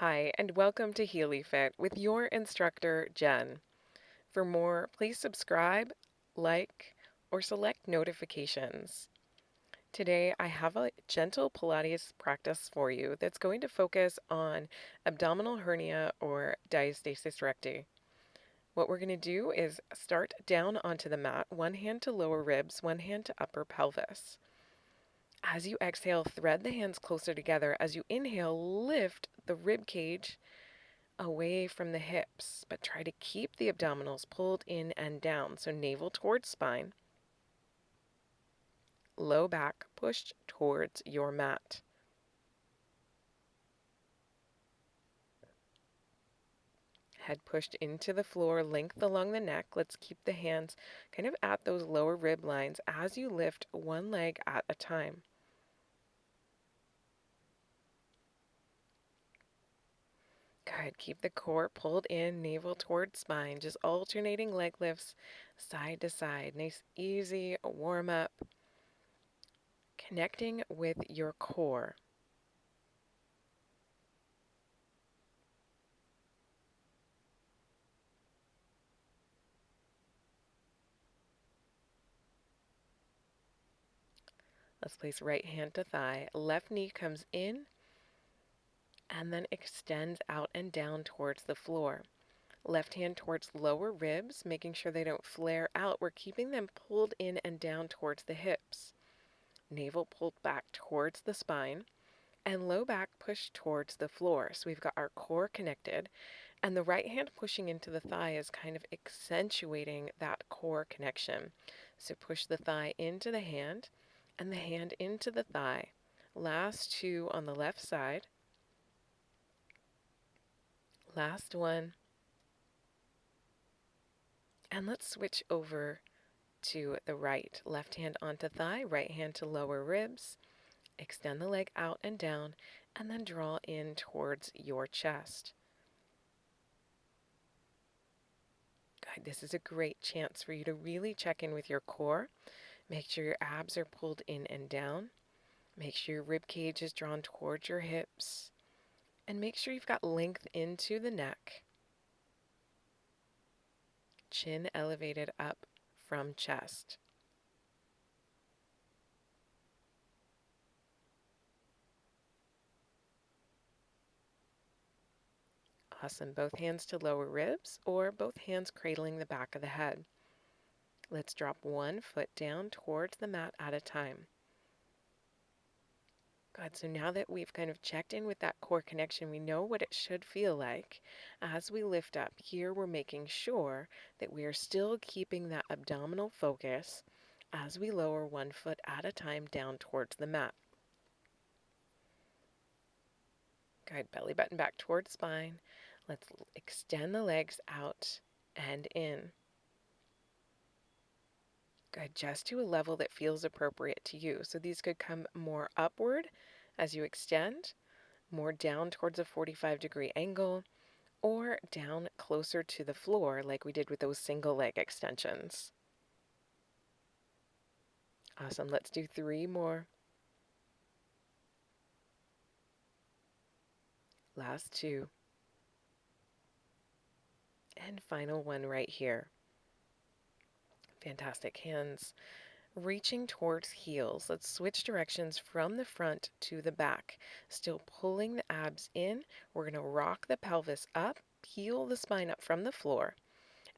Hi, and welcome to Healy Fit with your instructor, Jen. For more, please subscribe, like, or select notifications. Today, I have a gentle Pilates practice for you that's going to focus on abdominal hernia or diastasis recti. What we're going to do is start down onto the mat, one hand to lower ribs, one hand to upper pelvis. As you exhale, thread the hands closer together. As you inhale, lift the rib cage away from the hips, but try to keep the abdominals pulled in and down. So navel towards spine, low back pushed towards your mat. Head pushed into the floor, length along the neck. Let's keep the hands kind of at those lower rib lines as you lift one leg at a time. Good. Keep the core pulled in, navel towards spine, just alternating leg lifts side to side. Nice, easy warm up. Connecting with your core. Let's place right hand to thigh. Left knee comes in and then extends out and down towards the floor. Left hand towards lower ribs, making sure they don't flare out. We're keeping them pulled in and down towards the hips. Navel pulled back towards the spine and low back pushed towards the floor. So we've got our core connected, and the right hand pushing into the thigh is kind of accentuating that core connection. So push the thigh into the hand and the hand into the thigh. Last two on the left side. Last one. And let's switch over to the right. Left hand onto thigh, right hand to lower ribs. Extend the leg out and down, and then draw in towards your chest. Good. This is a great chance for you to really check in with your core. Make sure your abs are pulled in and down. Make sure your rib cage is drawn towards your hips. And make sure you've got length into the neck. Chin elevated up from chest. Awesome. Both hands to lower ribs or both hands cradling the back of the head. Let's drop one foot down towards the mat at a time. Good. So now that we've kind of checked in with that core connection, we know what it should feel like. As we lift up here, we're making sure that we are still keeping that abdominal focus as we lower one foot at a time down towards the mat. Good. Belly button back towards spine. Let's extend the legs out and in. Good. Just to a level that feels appropriate to you. So these could come more upward as you extend, more down towards a 45-degree angle, or down closer to the floor like we did with those single leg extensions. Awesome. Let's do three more. Last two. And final one right here. Fantastic. Hands reaching towards heels. Let's switch directions from the front to the back. Still pulling the abs in. We're going to rock the pelvis up, peel the spine up from the floor,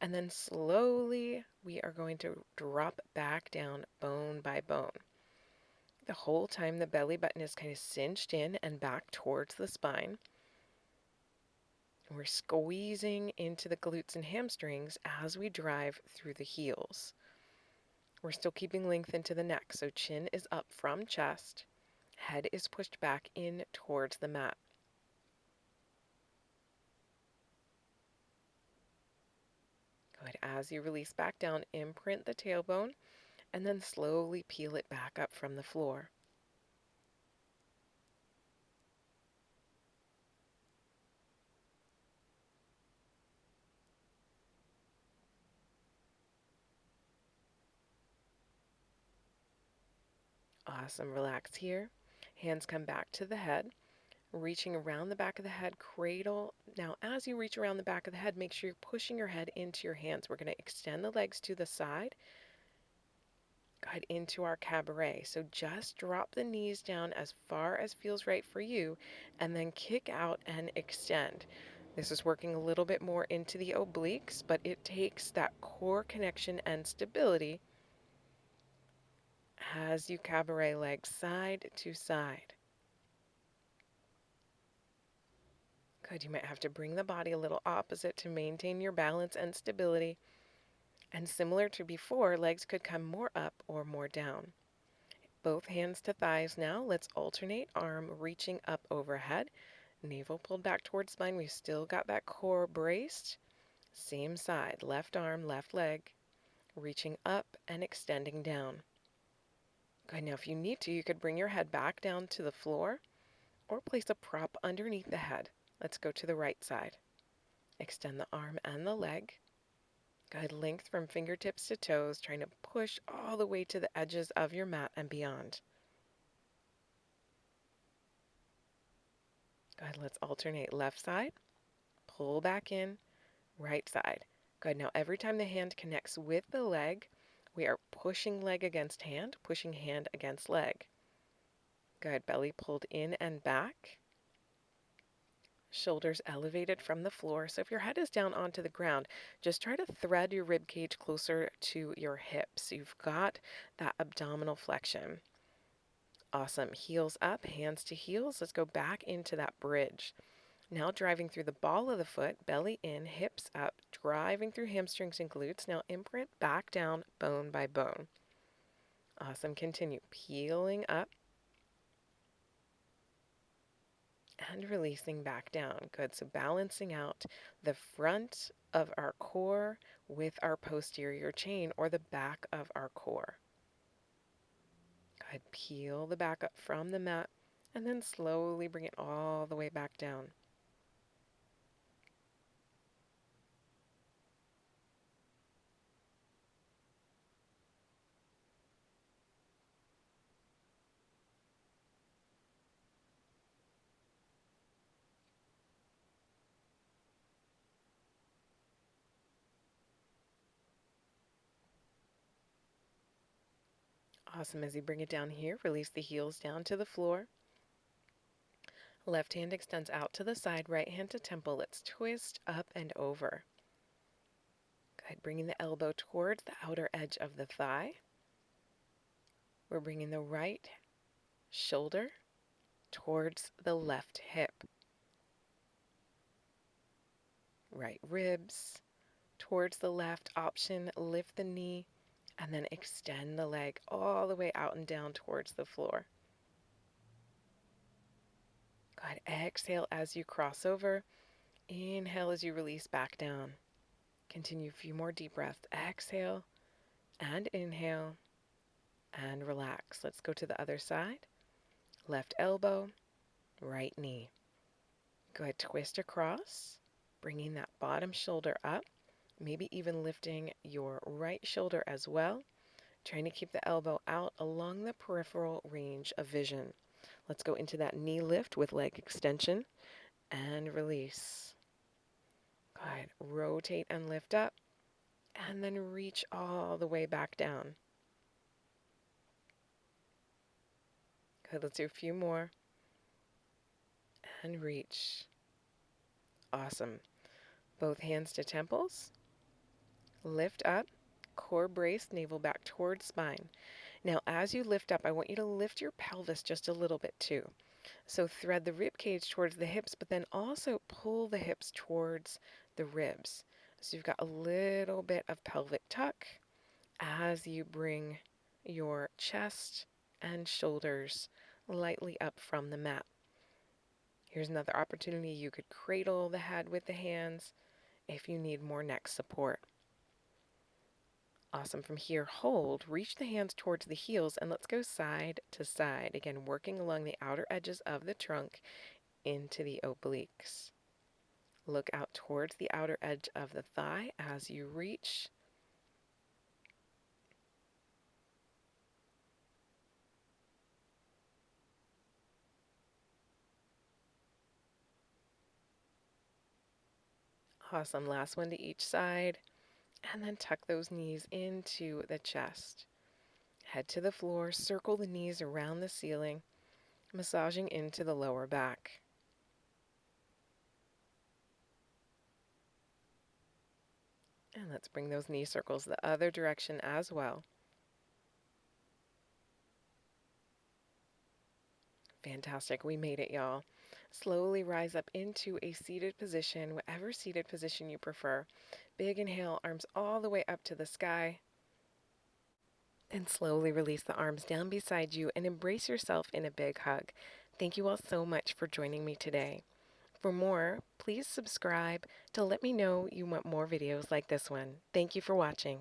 and then slowly we are going to drop back down bone by bone. The whole time the belly button is kind of cinched in and back towards the spine. We're squeezing into the glutes and hamstrings as we drive through the heels. We're still keeping length into the neck, so chin is up from chest, head is pushed back in towards the mat. Good. As you release back down, imprint the tailbone, and then slowly peel it back up from the floor. Awesome. Relax here. Hands come back to the head. Reaching around the back of the head, cradle. Now, as you reach around the back of the head, make sure you're pushing your head into your hands. We're going to extend the legs to the side, guide into our cabaret. So just drop the knees down as far as feels right for you, and then kick out and extend. This is working a little bit more into the obliques, but it takes that core connection and stability as you cabaret legs side to side. Good, you might have to bring the body a little opposite to maintain your balance and stability. And similar to before, legs could come more up or more down. Both hands to thighs now. Let's alternate arm reaching up overhead. Navel pulled back towards spine. We've still got that core braced. Same side, left arm, left leg, reaching up and extending down. Good, now if you need to, you could bring your head back down to the floor or place a prop underneath the head. Let's go to the right side. Extend the arm and the leg. Good, length from fingertips to toes, trying to push all the way to the edges of your mat and beyond. Good, let's alternate left side, pull back in, right side. Good, now every time the hand connects with the leg, we are pushing leg against hand, pushing hand against leg. Good, belly pulled in and back. Shoulders elevated from the floor. So if your head is down onto the ground, just try to thread your rib cage closer to your hips. You've got that abdominal flexion. Awesome. Heels up, hands to heels. Let's go back into that bridge. Now driving through the ball of the foot, belly in, hips up, driving through hamstrings and glutes. Now imprint back down, bone by bone. Awesome. Continue peeling up and releasing back down. Good. So balancing out the front of our core with our posterior chain or the back of our core. Good. Peel the back up from the mat and then slowly bring it all the way back down. Awesome. As you bring it down here, release the heels down to the floor. Left hand extends out to the side, right hand to temple. Let's twist up and over. Good. Bringing the elbow towards the outer edge of the thigh. We're bringing the right shoulder towards the left hip. Right ribs towards the left option. Lift the knee and then extend the leg all the way out and down towards the floor. Good. Exhale as you cross over. Inhale as you release back down. Continue a few more deep breaths. Exhale and inhale and relax. Let's go to the other side. Left elbow, right knee. Good. Twist across, bringing that bottom shoulder up, maybe even lifting your right shoulder as well. Trying to keep the elbow out along the peripheral range of vision. Let's go into that knee lift with leg extension and release. Good. Rotate and lift up and then reach all the way back down. Good. Let's do a few more and reach. Awesome. Both hands to temples. Lift up, core braced, navel back towards spine. Now, as you lift up, I want you to lift your pelvis just a little bit too. So thread the rib cage towards the hips, but then also pull the hips towards the ribs. So you've got a little bit of pelvic tuck as you bring your chest and shoulders lightly up from the mat. Here's another opportunity. You could cradle the head with the hands if you need more neck support. Awesome. From here, hold, reach the hands towards the heels, and let's go side to side. Again, working along the outer edges of the trunk into the obliques. Look out towards the outer edge of the thigh as you reach. Awesome. Last one to each side. And then tuck those knees into the chest. Head to the floor, circle the knees around the ceiling, massaging into the lower back. And let's bring those knee circles the other direction as well. Fantastic. We made it, y'all. Slowly rise up into a seated position, whatever seated position you prefer. Big inhale, arms all the way up to the sky. And slowly release the arms down beside you and embrace yourself in a big hug. Thank you all so much for joining me today. For more, please subscribe to let me know you want more videos like this one. Thank you for watching.